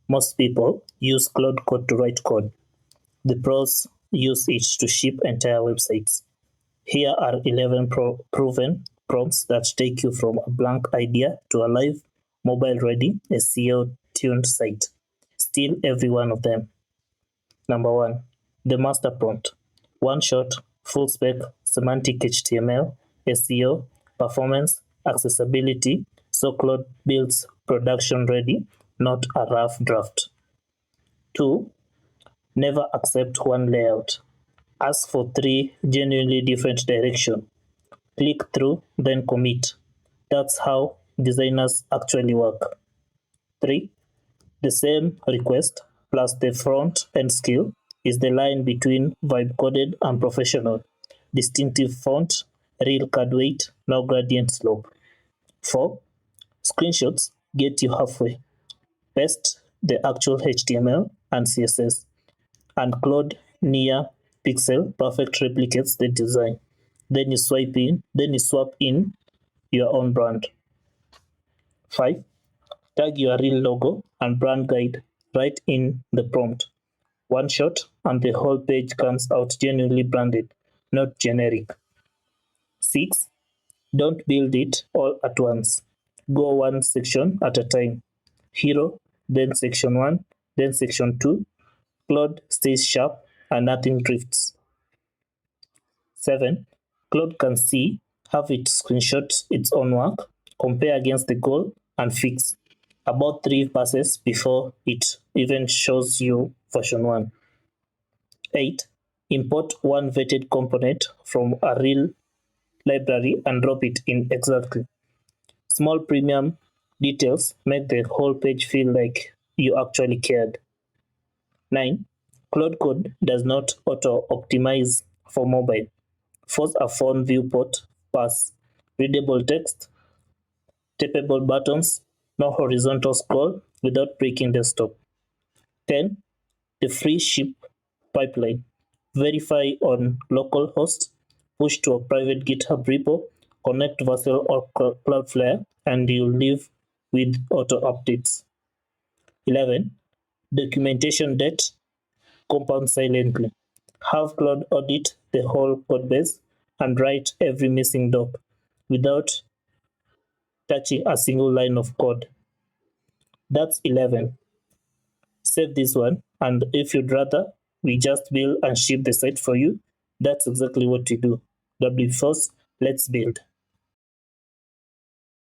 Most people use Claude Code to write code. The pros use it to ship entire websites. Here are 11 proven prompts that take you from a blank idea to a live, mobile-ready, SEO-tuned site. Steal every one of them. Number 1. The master prompt. One shot, full spec, semantic HTML, SEO, performance, accessibility, so Claude builds production-ready, not a rough draft. 2. Never accept one layout. Ask for 3 genuinely different directions. Click through, then commit. That's how designers actually work. 3. The same request plus the front end skill is the line between vibe coded and professional. Distinctive font, real card weight, no gradient slope. 4. Screenshots get you halfway. Paste the actual HTML and CSS, and Claude near pixel perfect replicates the design. Then you swap in your own brand. 5. Tag your real logo and brand guide right in the prompt. One shot and the whole page comes out genuinely branded, not generic. 6. Don't build it all at once. Go one section at a time. Hero, then section 1, then section 2. Claude stays sharp and nothing drifts. 7. Claude can see, have it screenshot its own work, compare against the goal, and fix. About 3 passes before it even shows you version 1. 8. Import one vetted component from a real library and drop it in exactly. Small premium details make the whole page feel like you actually cared. 9. Claude Code does not auto-optimize for mobile. Force a phone viewport pass, readable text, tappable buttons, no horizontal scroll without breaking desktop. 10. The free ship pipeline. Verify on local host, push to a private GitHub repo, connect Vercel or Cloudflare, and you live with auto updates. 11. Documentation debt compound silently. Have Claude audit the whole codebase and write every missing doc without touching a single line of code. That's 11. Save this one, and if you'd rather we just build and ship the site for you, that's exactly what we do. WPfoss, let's build.